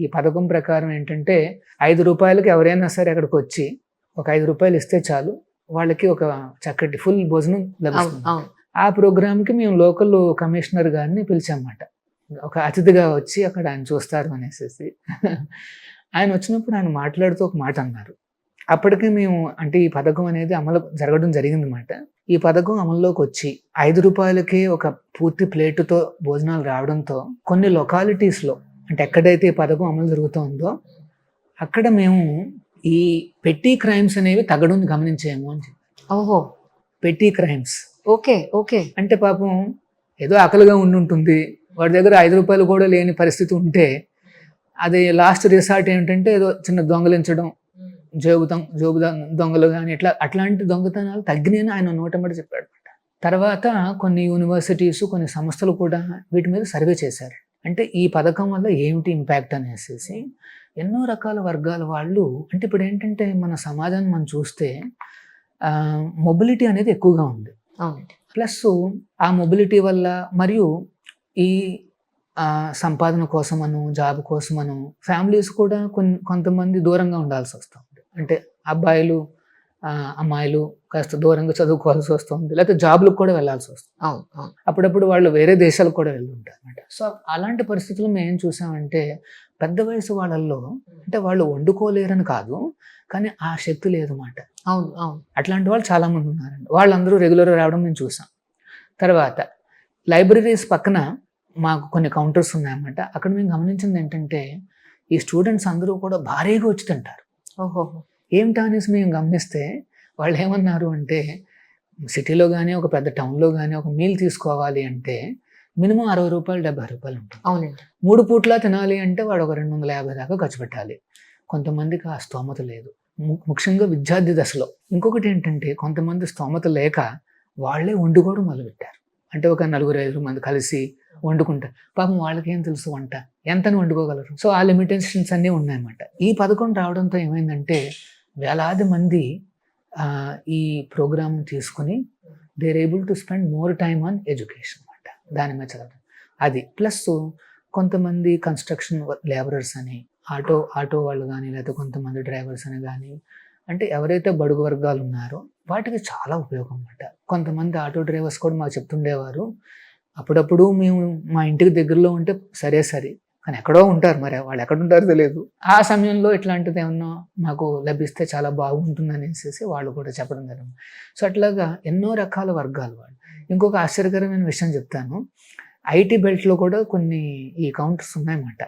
ఈ పథకం ప్రకారం ఏంటంటే 5 రూపాయలకి ఎవరైనా సరే అక్కడికి వచ్చి ఒక 5 రూపాయలు ఇస్తే చాలు వాళ్ళకి ఒక చక్కటి ఫుల్ భోజనం లభిస్తుంది. ఆ ప్రోగ్రామ్కి మేము లోకల్ కమిషనర్ గారిని పిలిచామన్నమాట. ఒక అతిథిగా వచ్చి అక్కడ ఆయన చూస్తారు అనేసి ఆయన వచ్చినప్పుడు ఆయన మాట్లాడుతూ ఒక మాట అన్నారు. అప్పటికే మేము అంటే ఈ పథకం అనేది అమలు జరగడం జరిగిందన్నమాట. ఈ పథకం అమల్లోకి వచ్చి 5 రూపాయలకే ఒక పూర్తి ప్లేటుతో భోజనాలు రావడంతో కొన్ని లొకాలిటీస్లో అంటే ఎక్కడైతే ఈ పథకం అమలు జరుగుతుందో అక్కడ మేము ఈ పెట్టి క్రైమ్స్ అనేవి తగ్గడం గమనించాము అని చెప్పి. ఓహో, పెట్టి క్రైమ్స్ ఓకే ఓకే. అంటే పాపం ఏదో ఆకలిగా ఉండుంటుంది, వాడి దగ్గర 5 రూపాయలు కూడా లేని పరిస్థితి ఉంటే అది లాస్ట్ రిసార్ట్ ఏంటంటే ఏదో చిన్న దొంగలించడం, జోబు దొంగలు కానీ అట్లాంటి దొంగతనాలు తగ్గినాయని ఆయన నోటమ్మడి చెప్పాడు. తర్వాత కొన్ని యూనివర్సిటీస్ కొన్ని సంస్థలు కూడా వీటి మీద సర్వే చేశారు. అంటే ఈ పథకం వల్ల ఏమిటి ఇంపాక్ట్ అనేసి ఎన్నో రకాల వర్గాల వాళ్ళు అంటే ఇప్పుడు ఏంటంటే మన సమాజాన్ని మనం చూస్తే మొబిలిటీ అనేది ఎక్కువగా ఉంది. ప్లస్ ఆ మొబిలిటీ వల్ల మరియు ఈ సంపాదన కోసమను జాబ్ కోసమను ఫ్యామిలీస్ కూడా కొంతమంది దూరంగా ఉండాల్సి వస్తుంది. అంటే అబ్బాయిలు అమ్మాయిలు కాస్త దూరంగా చదువుకోవాల్సి వస్తుంది, లేకపోతే జాబ్లకు కూడా వెళ్ళాల్సి వస్తుంది. అప్పుడప్పుడు వాళ్ళు వేరే దేశాలకు కూడా వెళ్తుంటారు అనమాట. సో అలాంటి పరిస్థితుల్లో మేము ఏం చూసామంటే పెద్ద వయసు వాళ్ళల్లో అంటే వాళ్ళు వండుకోలేరని కాదు, కానీ ఆ శక్తి లేదన్నమాట. అట్లాంటి వాళ్ళు చాలామంది ఉన్నారండి. వాళ్ళందరూ రెగ్యులర్గా రావడం మేము చూసాం. తర్వాత లైబ్రరీస్ పక్కన మాకు కొన్ని కౌంటర్స్ ఉన్నాయన్నమాట. అక్కడ మేము గమనించింది ఏంటంటే ఈ స్టూడెంట్స్ అందరూ కూడా భారీగా వచ్చి తింటారు. ఏమిటా అనేసి మేము గమనిస్తే వాళ్ళు ఏమన్నారు అంటే సిటీలో కానీ ఒక పెద్ద టౌన్లో కానీ ఒక మీల్ తీసుకోవాలి అంటే మినిమం 60 రూపాయలు 70 రూపాయలు ఉంటుంది. అవునండి. 3 పూట్ల తినాలి అంటే వాడు ఒక 250 దాకా ఖర్చు పెట్టాలి. కొంతమందికి ఆ స్తోమత లేదు, ముఖ్యంగా విద్యార్థి దశలో. ఇంకొకటి ఏంటంటే కొంతమంది స్తోమత లేక వాళ్ళే వండుకోవడం మొదలుపెట్టారు. అంటే ఒక 4-5 మంది కలిసి వండుకుంటారు. పాపం వాళ్ళకి ఏం తెలుసు వంట ఎంతని వండుకోగలరు. సో ఆ లిమిటేషన్స్ అన్నీ ఉన్నాయన్నమాట. ఈ పథకం రావడంతో ఏమైందంటే వేలాది మంది ఈ ప్రోగ్రామ్ తీసుకుని they're able to spend more time on education అనమాట. దాని మీద చదవడం అది. ప్లస్ కొంతమంది కన్స్ట్రక్షన్ లేబరర్స్ అని ఆటో వాళ్ళు కానీ లేకపోతే కొంతమంది డ్రైవర్స్ అని కానీ అంటే ఎవరైతే బడుగు వర్గాలు ఉన్నారో వాటికి చాలా ఉపయోగం అన్నమాట. కొంతమంది ఆటో డ్రైవర్స్ కూడా మాకు చెప్తుండేవారు, అప్పుడప్పుడు మేము మా ఇంటికి దగ్గరలో ఉంటే సరే కానీ ఎక్కడో ఉంటారు, మరి వాళ్ళు ఎక్కడ ఉంటారో తెలియదు. ఆ సమయంలో ఇట్లాంటిది ఏమన్నా మాకు లభిస్తే చాలా బాగుంటుంది అనేసి వాళ్ళు కూడా చెప్పడం జరిగింది. సో అట్లాగా ఎన్నో రకాల వర్గాలు వాళ్ళు. ఇంకొక ఆశ్చర్యకరమైన విషయం చెప్తాను. ఐటీ బెల్ట్లో కూడా కొన్ని ఈ కౌంటర్స్ ఉన్నాయన్నమాట.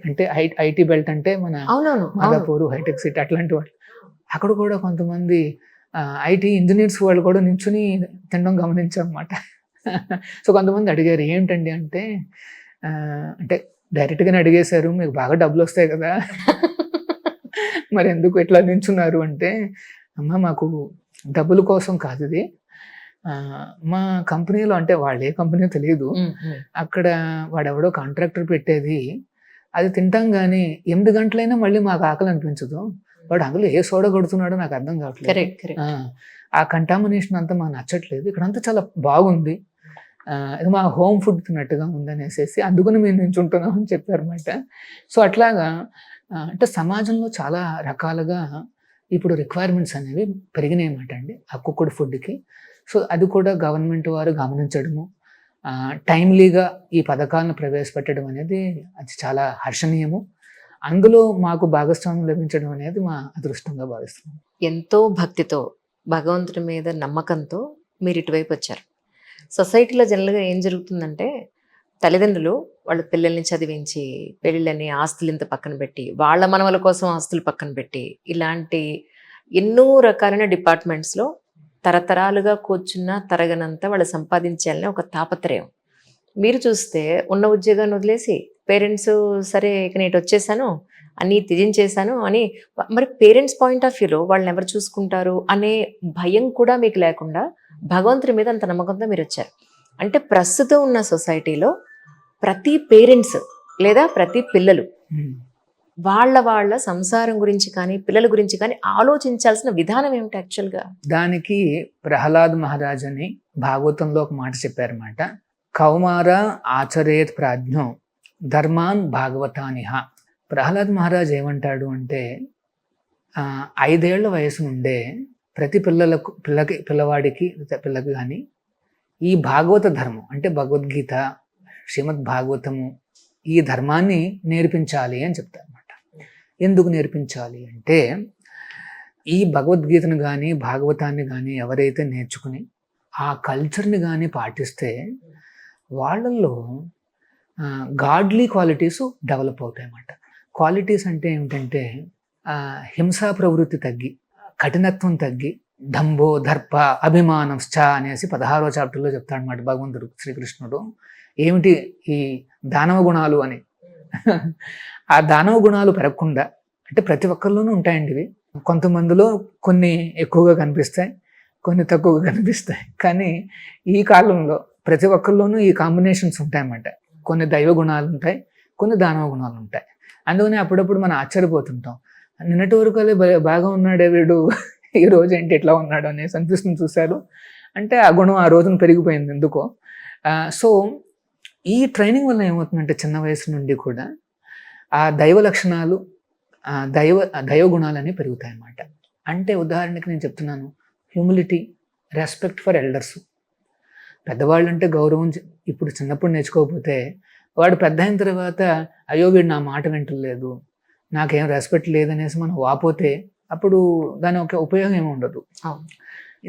అంటే ఐటీ బెల్ట్ అంటే మన మాదాపూర్, హైటెక్ సిటీ అట్లాంటి వాళ్ళు. అక్కడ కూడా కొంతమంది ఐటీ ఇంజనీర్స్ వాళ్ళు కూడా నించుని తినడం గమనించామన్నమాట. సో కొంతమంది అడిగారు ఏంటండి అంటే అంటే డైరెక్ట్గానే అడిగేశారు, మీకు బాగా డబ్బులు వస్తాయి కదా మరి ఎందుకు ఇట్లా నించున్నారు అంటే, అమ్మ మాకు డబ్బుల కోసం కాదు ఇది, మా కంపెనీలో అంటే వాళ్ళు ఏ కంపెనీ తెలియదు, అక్కడ వాడెవడో కాంట్రాక్టర్ పెట్టేది అది తింటాం కానీ 8 గంటలైనా మళ్ళీ మాకు ఆకలి అనిపించదు, వాడు అందులో ఏ సోడా కొడుతున్నాడో నాకు అర్థం కావట్లేదు, ఆ కంటామినేషన్ అంతా మాకు నచ్చట్లేదు, ఇక్కడంతా చాలా బాగుంది, ఇది మా హోమ్ ఫుడ్ తిన్నట్టుగా ఉందనేసి అందుకని మేము నించుంటున్నాం అని చెప్పారన్నమాట. సో అట్లాగా అంటే సమాజంలో చాలా రకాలుగా ఇప్పుడు రిక్వైర్మెంట్స్ అనేవి పెరిగినాయి అన్నమాట అండి ఆ కుక్కుడు ఫుడ్కి. సో అది కూడా గవర్నమెంట్ వారు గమనించడము, టైమ్లీగా ఈ పథకాలను ప్రవేశపెట్టడం అనేది అది చాలా హర్షణీయము. అందులో మాకు భాగస్వామ్యం లభించడం అనేది మా అదృష్టంగా భావిస్తున్నాం. ఎంతో భక్తితో భగవంతుడి మీద నమ్మకంతో మీరు ఇటువైపు వచ్చారు. సొసైటీలో జనరల్గా ఏం జరుగుతుందంటే తల్లిదండ్రులు వాళ్ళ పిల్లల్ని చదివించి పెళ్ళిళ్ళని ఆస్తులు ఇంత పక్కన పెట్టి వాళ్ళ మనవల కోసం ఆస్తులు పక్కన పెట్టి ఇలాంటి ఎన్నో రకాలైన డిపార్ట్మెంట్స్లో తరతరాలుగా కూర్చున్న తరగనంతా వాళ్ళు సంపాదించాలని ఒక తాపత్రయం. మీరు చూస్తే ఉన్న ఉద్యోగాన్ని వదిలేసి పేరెంట్స్ సరే ఇక నేను వచ్చేసాను అన్నీ త్యజించేశాను అని, మరి పేరెంట్స్ పాయింట్ ఆఫ్ వ్యూలో వాళ్ళని ఎవరు చూసుకుంటారు అనే భయం కూడా మీకు లేకుండా భగవంతుడి మీద అంత నమ్మకంతో మీరు వచ్చారు. అంటే ప్రస్తుతం ఉన్న సొసైటీలో ప్రతి పేరెంట్స్ లేదా ప్రతి పిల్లలు వాళ్ళ సంసారం గురించి కానీ పిల్లల గురించి కానీ ఆలోచించాల్సిన విధానం ఏమిటి యాక్చువల్గా? దానికి ప్రహ్లాద్ మహారాజ్ అని భాగవతంలో ఒక మాట చెప్పారన్నమాట. కౌమార ఆచరేత్ ప్రాజ్ఞో ధర్మాన్ భాగవతానిహ ప్రహ్లాద్ మహారాజ్ ఏమంటాడు అంటే 5 ఏళ్ల వయసు నుండే ప్రతి పిల్లవాడికి పిల్లకి కానీ ఈ భాగవత ధర్మం అంటే భగవద్గీత, శ్రీమద్ భాగవతము, ఈ ధర్మాన్ని నేర్పించాలి అని చెప్తారు అనమాట. ఎందుకు నేర్పించాలి అంటే ఈ భగవద్గీతను కానీ భాగవతాన్ని కానీ ఎవరైతే నేర్చుకుని ఆ కల్చర్ని కానీ పాటిస్తే వాళ్ళల్లో గాడ్లీ క్వాలిటీస్ డెవలప్ అవుతాయి అన్నమాట. క్వాలిటీస్ అంటే ఏమిటంటే హింసా ప్రవృత్తి తగ్గి, కఠినత్వం తగ్గి, దంభో దర్ప అభిమానంశ్చ అనేసి 16వ చాప్టర్లో చెప్తాడనమాట భగవంతుడు శ్రీకృష్ణుడు. ఏమిటి ఈ దానవ గుణాలు అని. ఆ దానవ గుణాలు పెరగకుండా, అంటే ప్రతి ఒక్కరిలోనూ ఉంటాయండి ఇవి. కొంతమందిలో కొన్ని ఎక్కువగా కనిపిస్తాయి, కొన్ని తక్కువగా కనిపిస్తాయి. కానీ ఈ కాలంలో ప్రతి ఒక్కరిలోనూ ఈ కాంబినేషన్స్ ఉంటాయన్నమాట. కొన్ని దైవ గుణాలు ఉంటాయి, కొన్ని దానవ గుణాలు ఉంటాయి. అందుకని అప్పుడప్పుడు మనం ఆశ్చర్యపోతుంటాం, నిన్నటి వరకు బాగా ఉన్నాడే వీడు, ఈ రోజు ఏంటి ఎట్లా ఉన్నాడు అనేసి అనిపిస్తుంది. చూశారు అంటే ఆ గుణం ఆ రోజున పెరిగిపోయింది ఎందుకో. సో ఈ ట్రైనింగ్ వల్ల ఏమవుతుందంటే చిన్న వయసు నుండి కూడా ఆ దైవ లక్షణాలు, దైవ గుణాలన్నీ పెరుగుతాయి అన్నమాట. అంటే ఉదాహరణకి నేను చెప్తున్నాను, హ్యూమిలిటీ, రెస్పెక్ట్ ఫర్ ఎల్డర్స్. పెద్దవాళ్ళు అంటే గౌరవం ఇప్పుడు చిన్నప్పుడు నేర్చుకోకపోతే వాడు పెద్ద అయిన తర్వాత అయ్యో వీడు నా మాట వింటలేదు, నాకేం రెస్పెక్ట్ లేదనేసి మనం వాపోతే అప్పుడు దాని ఒక ఉపయోగం ఏమి ఉండదు.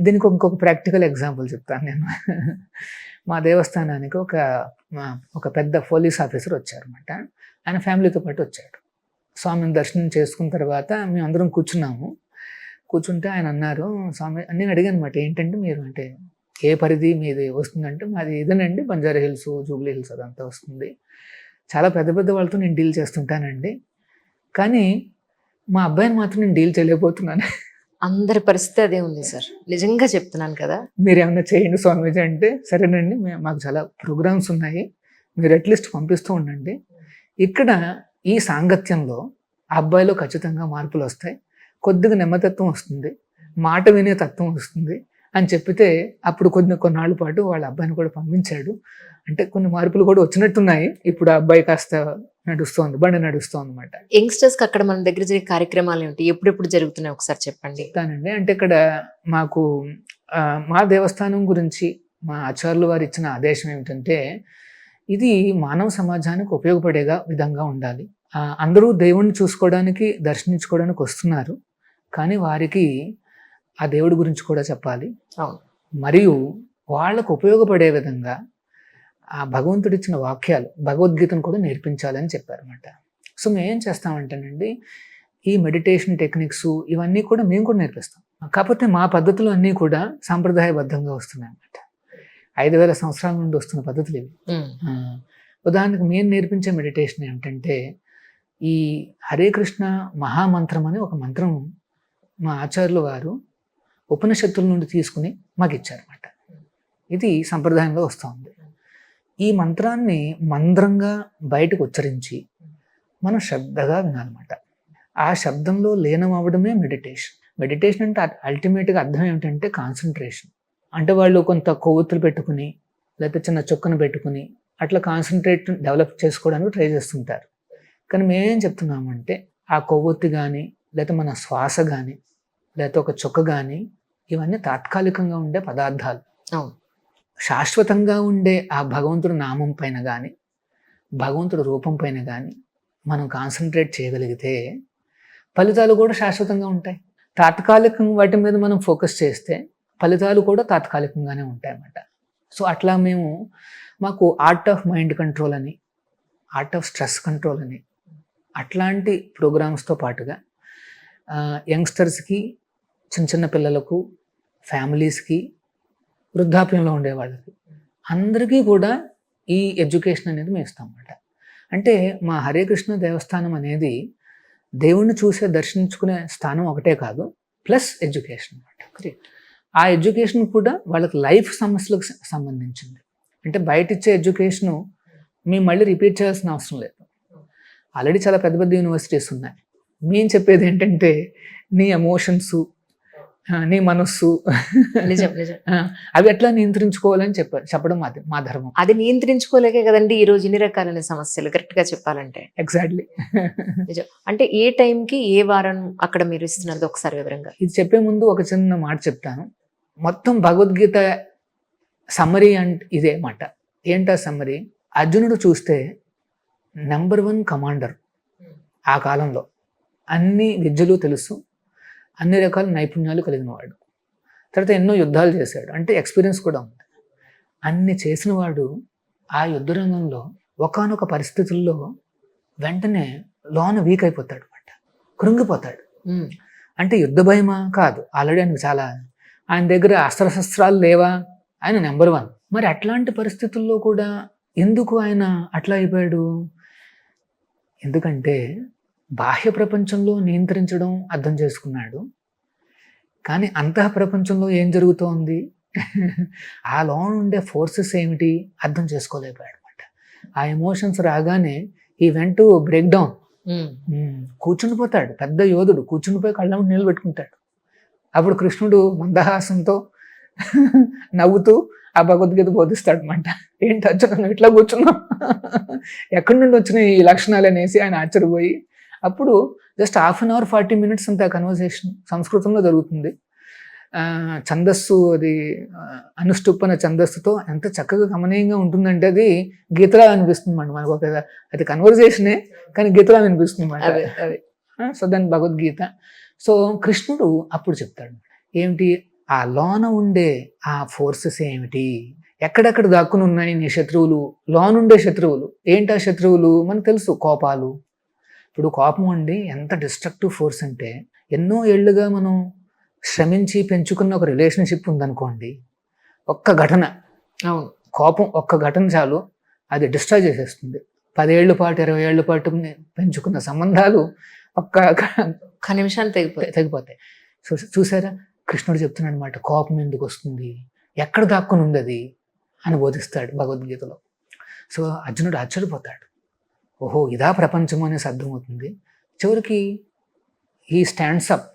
దీనికి ఇంకొక ప్రాక్టికల్ ఎగ్జాంపుల్ చెప్తాను నేను. మా దేవస్థానానికి ఒక పెద్ద పోలీస్ ఆఫీసర్ వచ్చారన్నమాట. ఆయన ఫ్యామిలీతో పాటు వచ్చాడు. స్వామిని దర్శనం చేసుకున్న తర్వాత మేము అందరం కూర్చుంటే ఆయన అన్నారు, స్వామి నేను అడిగాను అనమాట, ఏంటంటే మీరు అంటే ఏ పరిధి మీది వస్తుందంటే మాది ఇదేనండి, బంజారా హిల్స్, జూబ్లీ హిల్స్ అదంతా వస్తుంది. చాలా పెద్ద పెద్ద వాళ్ళతో నేను డీల్ చేస్తుంటానండి, కానీ మా అబ్బాయిని మాత్రం నేను డీల్ చేయలేకపోతున్నాను. అందరి పరిస్థితి అదే ఉంది సార్, నిజంగా చెప్తున్నాను కదా. మీరు ఏమైనా చేయండి స్వామీజీ అంటే, సరేనండి మాకు చాలా ప్రోగ్రామ్స్ ఉన్నాయి, మీరు అట్లీస్ట్ పంపిస్తూ ఉండండి. ఇక్కడ ఈ సాంగత్యంలో ఆ అబ్బాయిలో ఖచ్చితంగా మార్పులు వస్తాయి, కొద్దిగా నెమ్మతత్వం వస్తుంది, మాట వినే తత్వం వస్తుంది అని చెప్పితే అప్పుడు కొన్నాళ్ళ పాటు వాళ్ళ అబ్బాయిని కూడా పంపించాడు. అంటే కొన్ని మార్పులు కూడా వచ్చినట్టున్నాయి. ఇప్పుడు ఆ అబ్బాయి కాస్త బండి నడుస్తోంది అనమాట. యంగ్స్టర్స్కి అక్కడ మన దగ్గర జరిగే కార్యక్రమాలు ఏంటి, ఎప్పుడెప్పుడు జరుగుతున్నాయి ఒకసారి చెప్పండి. చెప్తానండి. అంటే ఇక్కడ మాకు మా దేవస్థానం గురించి మా ఆచార్యులు వారు ఇచ్చిన ఆదేశం ఏమిటంటే, ఇది మానవ సమాజానికి ఉపయోగపడేగా విధంగా ఉండాలి. అందరూ దేవుణ్ణి చూసుకోవడానికి, దర్శించుకోవడానికి వస్తున్నారు, కానీ వారికి ఆ దేవుడి గురించి కూడా చెప్పాలి. మరియు వాళ్ళకు ఉపయోగపడే విధంగా ఆ భగవంతుడు ఇచ్చిన వాక్యాలు, భగవద్గీతను కూడా నేర్పించాలని చెప్పారన్నమాట. సో మేము ఏం చేస్తామంటేనండి, ఈ మెడిటేషన్ టెక్నిక్స్ ఇవన్నీ కూడా మేము కూడా నేర్పిస్తాం. కాకపోతే మా పద్ధతులు అన్నీ కూడా సాంప్రదాయబద్ధంగా వస్తున్నాయి అన్నమాట. 5000 సంవత్సరాల నుండి వస్తున్న పద్ధతులు ఇవి. ఉదాహరణకు మేము నేర్పించే మెడిటేషన్ ఏమిటంటే, ఈ హరే కృష్ణ మహామంత్రం అని ఒక మంత్రం మా ఆచార్యులు వారు ఉపనిషత్తుల నుండి తీసుకుని మాకు ఇచ్చారన్నమాట. ఇది సంప్రదాయంలో వస్తుంది. ఈ మంత్రాన్ని మంద్రంగా బయటకు ఉచ్చరించి మనం శ్రద్ధగా వినాలన్నమాట. ఆ శబ్దంలో లీనం అవ్వడమే మెడిటేషన్. మెడిటేషన్ అంటే అల్టిమేట్గా అర్థం ఏమిటంటే కాన్సన్ట్రేషన్. అంటే వాళ్ళు కొంత కొవ్వొత్తులు పెట్టుకుని లేకపోతే చిన్న చొక్కను పెట్టుకుని అట్లా కాన్సన్ట్రేట్ డెవలప్ చేసుకోవడానికి ట్రై చేస్తుంటారు. కానీ మేమేం చెప్తున్నామంటే, ఆ కొవ్వొత్తి కానీ లేకపోతే మన శ్వాస కానీ లేకపోతే ఒక చొక్క కానీ ఇవన్నీ తాత్కాలికంగా ఉండే పదార్థాలు. శాశ్వతంగా ఉండే ఆ భగవంతుడి నామం పైన కానీ భగవంతుడి రూపం పైన కానీ మనం కాన్సన్ట్రేట్ చేయగలిగితే ఫలితాలు కూడా శాశ్వతంగా ఉంటాయి. తాత్కాలికంగా వాటి మీద మనం ఫోకస్ చేస్తే ఫలితాలు కూడా తాత్కాలికంగానే ఉంటాయి అన్నమాట. సో అట్లా మాకు ఆర్ట్ ఆఫ్ మైండ్ కంట్రోల్ అని, ఆర్ట్ ఆఫ్ స్ట్రెస్ కంట్రోల్ అని అట్లాంటి ప్రోగ్రామ్స్తో పాటుగా యంగ్స్టర్స్కి, చిన్న చిన్న పిల్లలకు, ఫ్యామిలీస్కి, వృద్ధాప్యంలో ఉండే వాళ్ళకి అందరికీ కూడా ఈ ఎడ్యుకేషన్ అనేది మేము ఇస్తాం అన్నమాట. అంటే మా హరే కృష్ణ దేవస్థానం అనేది దేవుణ్ణి చూసే, దర్శించుకునే స్థానం ఒకటే కాదు, ప్లస్ ఎడ్యుకేషన్ అన్నమాట. ఆ ఎడ్యుకేషన్ కూడా వాళ్ళకి లైఫ్ సమస్యలకు సంబంధించింది. అంటే బయట ఇచ్చే ఎడ్యుకేషను మేము మళ్ళీ రిపీట్ చేయాల్సిన అవసరం లేదు. ఆల్రెడీ చాలా పెద్ద పెద్ద యూనివర్సిటీస్ ఉన్నాయి. మేము చెప్పేది ఏంటంటే, నీ ఎమోషన్స్, నీ మనస్సు నిజం నిజం. అవి ఎట్లా నియంత్రించుకోవాలని చెప్పడం మా ధర్మం. అది నియంత్రించుకోలేకే కదండి ఈ రోజు ఇన్ని రకాలైన సమస్యలు, కరెక్ట్ గా చెప్పాలంటే. ఎగ్జాక్ట్లీ. నిజం. అంటే ఏ టైంకి ఏ వారం అక్కడ మీరు ఇస్తున్నది ఒకసారి వివరంగా. ఇది చెప్పే ముందు ఒక చిన్న మాట చెప్తాను. మొత్తం భగవద్గీత సమ్మరీ అంటే ఇదే మాట. ఏంటా సమ్మరీ? అర్జునుడు చూస్తే నెంబర్ 1 కమాండర్ ఆ కాలంలో. అన్ని విద్యలు తెలుసు, అన్ని రకాల నైపుణ్యాలు కలిగిన వాడు. తర్వాత ఎన్నో యుద్ధాలు చేశాడు, అంటే ఎక్స్పీరియన్స్ కూడా ఉంది. అన్ని చేసిన వాడు ఆ యుద్ధ రంగంలో ఒకానొక పరిస్థితుల్లో వెంటనే లోన వీక్ అయిపోతాడు అనమాట, కృంగిపోతాడు. అంటే యుద్ధ భయమా? కాదు. ఆల్రెడీ ఆయనకు చాలా, ఆయన దగ్గర అస్త్రశస్త్రాలు లేవా? ఆయన నెంబర్ 1. మరి అట్లాంటి పరిస్థితుల్లో కూడా ఎందుకు ఆయన అట్లా అయిపోయాడు? ఎందుకంటే బాహ్య ప్రపంచంలో నియంత్రించడం అర్థం చేసుకున్నాడు, కానీ అంతః ప్రపంచంలో ఏం జరుగుతోంది, ఆ లోన ఉండే ఫోర్సెస్ ఏమిటి అర్థం చేసుకోలేకపోయాడు అనమాట. ఆ ఎమోషన్స్ రాగానే ఈ వెంట బ్రేక్ డౌన్, కూర్చునిపోతాడు. పెద్ద యోధుడు కూర్చునిపోయి కళ్ళ ముందు నీళ్ళు పెట్టుకుంటాడు. అప్పుడు కృష్ణుడు మందహాసంతో నవ్వుతూ ఆ భగవద్గీత బోధిస్తాడు అనమాట. ఏంటి అర్జున ఇట్లా కూర్చున్నాం, ఎక్కడి నుండి వచ్చినాయి ఈ లక్షణాలు అనేసి ఆయన ఆశ్చర్యపోయి, అప్పుడు జస్ట్ 1/2 hour 40 minutes అంత కన్వర్సేషన్ సంస్కృతంలో జరుగుతుంది. ఛందస్సు, అది అనుష్టుప్పన ఛందస్సుతో ఎంత చక్కగా గమనీయంగా ఉంటుందంటే అది గీతలా అనిపిస్తుంది అన్నమాట మనకు. ఒక అది కన్వర్సేషనే కానీ గీతలా అనిపిస్తుంది అన్నమాట. సో దాని భగవద్గీత. సో కృష్ణుడు అప్పుడు చెప్తాడు ఏమిటి, ఆ లోన ఉండే ఆ ఫోర్సెస్ ఏమిటి, ఎక్కడెక్కడ దాక్కుని ఉన్నాయి నీ శత్రువులు, లోనుండే శత్రువులు. ఏంటి ఆ శత్రువులు? మనకు తెలుసు, కోపాలు. ఇప్పుడు కోపం అండి ఎంత డిస్ట్రక్టివ్ ఫోర్స్ అంటే, ఎన్నో ఏళ్ళుగా మనం శ్రమించి పెంచుకున్న ఒక రిలేషన్షిప్ ఉందనుకోండి, ఒక్క ఘటన, కోపం ఒక్క ఘటన చాలు, అది డిస్ట్రాయ్ చేసేస్తుంది. 10 ఏళ్ల పాటు 20 ఏళ్ల పాటు పెంచుకున్న సంబంధాలు ఒక్క నిమిషాన్ని తెగిపోతాయి. సో చూసారా, కృష్ణుడు చెప్తున్నాడు అనమాట, కోపం ఎందుకు వస్తుంది, ఎక్కడ దాక్కుని ఉంది అది అని బోధిస్తాడు భగవద్గీతలో. సో అర్జునుడు ఆశ్చర్యపోతాడు, ఓహో ఇదా ప్రపంచం అనేసి అర్థమవుతుంది. చివరికి he stands up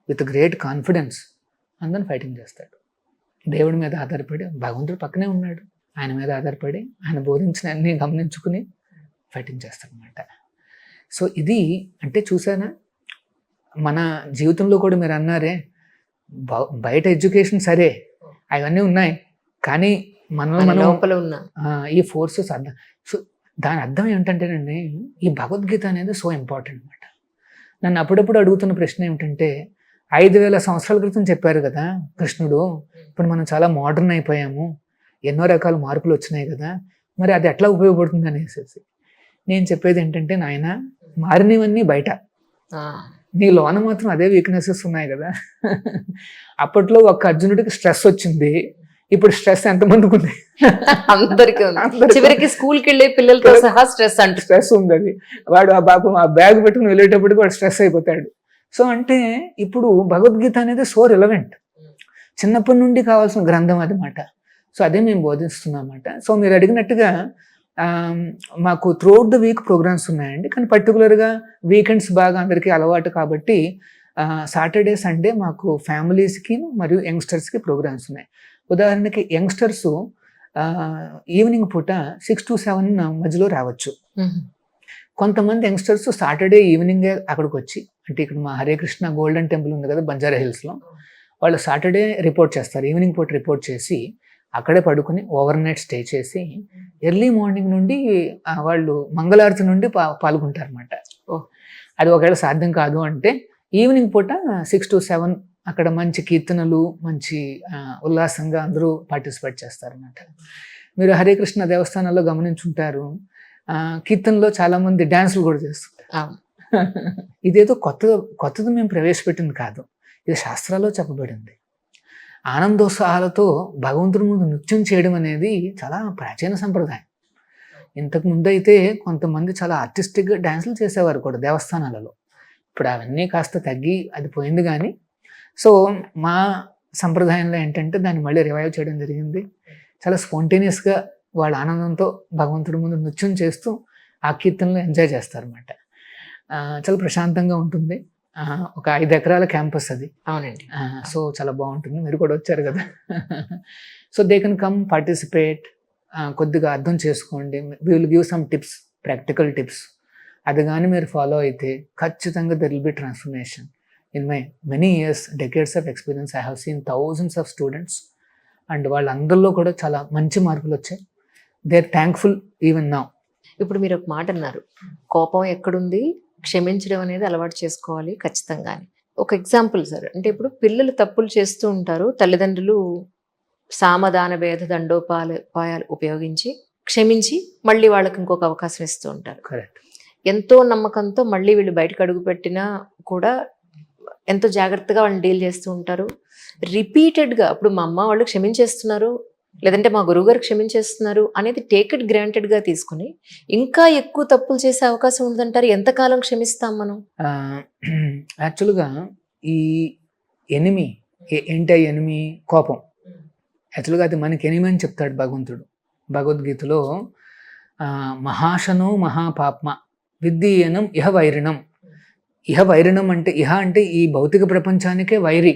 with great confidence అందరిని ఫైటింగ్ చేస్తాడు. దేవుడి మీద ఆధారపడి, భగవంతుడు పక్కనే ఉన్నాడు, ఆయన మీద ఆధారపడి ఆయన బోధించిన అన్ని గమనించుకుని ఫైటింగ్ చేస్తాడు అనమాట. సో ఇది అంటే చూసానా, మన జీవితంలో కూడా మీరు అన్నారే, బయట ఎడ్యుకేషన్ సరే అవన్నీ ఉన్నాయి, కానీ మన లోపల ఉన్న ఈ ఫోర్సెస్ అర్థం. సో దాని అర్థం ఏమిటంటేనండి, ఈ భగవద్గీత అనేది సో ఇంపార్టెంట్ అనమాట. నన్ను అప్పుడప్పుడు అడుగుతున్న ప్రశ్న ఏమిటంటే, 5000 సంవత్సరాల క్రితం చెప్పారు కదా కృష్ణుడు, ఇప్పుడు మనం చాలా మోడర్న్ అయిపోయాము, ఎన్నో రకాల మార్పులు వచ్చినాయి కదా, మరి అది ఎట్లా ఉపయోగపడుతుంది అనేసి. నేను చెప్పేది ఏంటంటే, నాయన మారినవన్నీ బయట, నీ లోన మాత్రం అదే వీక్నెసెస్ ఉన్నాయి కదా. అప్పట్లో ఒక అర్జునుడికి స్ట్రెస్ వచ్చింది, ఇప్పుడు స్ట్రెస్ ఎంతమందికి ఉంది? అందరికీ ఉంది. చివరికి స్కూల్కి వెళ్ళే పిల్లలతో సహా స్ట్రెస్ ఉంది. అది వాడు ఆ పాపం ఆ బ్యాగ్ పెట్టుకుని వెళ్ళేటప్పటికి వాడు స్ట్రెస్ అయిపోతాడు. సో అంటే ఇప్పుడు భగవద్గీత అనేది సో రిలవెంట్, చిన్నప్పటి నుండి కావాల్సిన గ్రంథం అన్నమాట. సో అదే మేము బోధిస్తున్నాం అన్నమాట. సో మీరు అడిగినట్టుగా మాకు త్రూఅవుట్ ద వీక్ ప్రోగ్రామ్స్ ఉన్నాయండి, కానీ పర్టికులర్గా వీకెండ్స్ బాగా అందరికీ అలవాటు కాబట్టి సాటర్డే సండే మాకు ఫ్యామిలీస్కి మరియు యంగ్స్టర్స్కి ప్రోగ్రామ్స్ ఉన్నాయి. ఉదాహరణకి యంగ్స్టర్స్ ఈవినింగ్ పూట 6 to 7 మధ్యలో రావచ్చు. కొంతమంది యంగ్స్టర్స్ సాటర్డే ఈవినింగే అక్కడికి వచ్చి, అంటే ఇక్కడ మా హరే కృష్ణ గోల్డెన్ టెంపుల్ ఉంది కదా బంజారా హిల్స్లో, వాళ్ళు సాటర్డే రిపోర్ట్ చేస్తారు, ఈవినింగ్ పూట రిపోర్ట్ చేసి అక్కడే పడుకుని ఓవర్ నైట్ స్టే చేసి ఎర్లీ మార్నింగ్ నుండి వాళ్ళు మంగళారతి నుండి పాల్గొంటారు అన్నమాట. అది ఒకవేళ సాధ్యం కాదు అంటే ఈవినింగ్ పూట 6 to 7 అక్కడ మంచి కీర్తనలు, మంచి ఉల్లాసంగా అందరూ పార్టిసిపేట్ చేస్తారన్నమాట. మీరు హరే కృష్ణ దేవస్థానాల్లో గమనించుంటారు, కీర్తనలో చాలామంది డ్యాన్సులు కూడా చేస్తుంటారు. ఇదేదో కొత్తది మేము ప్రవేశపెట్టింది కాదు, ఇది శాస్త్రాల్లో చెప్పబడింది. ఆనందోత్సాహాలతో భగవంతుడి ముందు నృత్యం చేయడం అనేది చాలా ప్రాచీన సంప్రదాయం. ఇంతకు ముందు అయితే కొంతమంది చాలా ఆర్టిస్టిక్గా డ్యాన్సులు చేసేవారు కూడా దేవస్థానాలలో. ఇప్పుడు అవన్నీ కాస్త తగ్గి అది పోయింది. కానీ సో మా సంప్రదాయంలో ఏంటంటే దాన్ని మళ్ళీ రివైవ్ చేయడం జరిగింది. చాలా స్పాంటేనియస్గా వాళ్ళ ఆనందంతో భగవంతుడి ముందు నృత్యం చేస్తూ ఆ కీర్తనలు ఎంజాయ్ చేస్తారన్నమాట. చాలా ప్రశాంతంగా ఉంటుంది. ఒక 5 ఎకరాల క్యాంపస్ అది. అవునండి. సో చాలా బాగుంటుంది, మీరు కూడా వచ్చారు కదా. So they can come participate, కొద్దిగా అర్థం చేసుకోండి. We will give some tips, practical tips. అది కానీ మీరు ఫాలో అయితే ఖచ్చితంగా there will be transformation. In my many years, decades of experience, I have seen thousands of students and వాళ్ళందరిలో కూడా చాలా మంచి మార్కులు వచ్చాయి. They are thankful even now. ఇప్పుడు మీరు ఒక మాట అన్నారు, కోపం ఎక్కడుంది, క్షమించడం అనేది అలవాటు చేసుకోవాలి ఖచ్చితంగా అని. ఒక ఎగ్జాంపుల్ సార్, అంటే ఇప్పుడు పిల్లలు తప్పులు చేస్తూ ఉంటారు, తల్లిదండ్రులు సామధాన భేద దండోపాయాలు ఉపయోగించి క్షమించి మళ్ళీ వాళ్ళకి ఇంకొక అవకాశం ఇస్తూ ఉంటారు. కరెక్ట్. ఎంతో నమ్మకంతో మళ్ళీ వీళ్ళు బయటకు అడుగు పెట్టినా కూడా ఎంతో జాగ్రత్తగా వాళ్ళని డీల్ చేస్తూ ఉంటారు. రిపీటెడ్గా ఇప్పుడు మా అమ్మ వాళ్ళు క్షమించేస్తున్నారు, లేదంటే మా గురువుగారు క్షమించేస్తున్నారు అనేది టేక్ ఇట్ గ్రాంటెడ్గా తీసుకుని ఇంకా ఎక్కువ తప్పులు చేసే అవకాశం ఉందంటారు. ఎంతకాలం క్షమిస్తాం మనం? యాక్చువల్గా ఈ ఎనిమి ఏంటి, ఎనిమి కోపం. యాక్చువల్గా అది మనకి ఎనిమి అని చెప్తాడు భగవంతుడు భగవద్గీతలో. మహాశనో మహాపాప్మ విద్దీయనం ఇహ వైరిణం. ఇహ వైరిణం అంటే, ఇహ అంటే ఈ భౌతిక ప్రపంచానికే వైరి.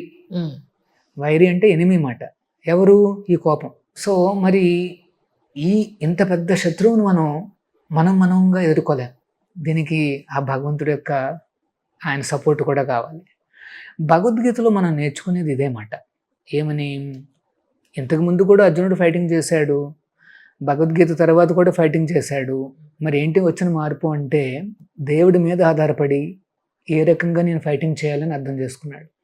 వైరి అంటే ఎనిమి మాట. ఎవరు? ఈ కోపం. సో మరి ఈ ఇంత పెద్ద శత్రువును మనంగా ఎదుర్కోలేం. దీనికి ఆ భగవంతుడి యొక్క ఆయన సపోర్ట్ కూడా కావాలి. భగవద్గీతలో మనం నేర్చుకునేది ఇదే మాట. ఏమని? ఇంతకుముందు కూడా అర్జునుడు ఫైటింగ్ చేశాడు, భగవద్గీత తర్వాత కూడా ఫైటింగ్ చేశాడు. మరి ఏంటి వచ్చిన మార్పు అంటే, దేవుడి మీద ఆధారపడి ఏ రకంగా నేను ఫైటింగ్ చేయాలని అర్థం చేసుకున్నాడు.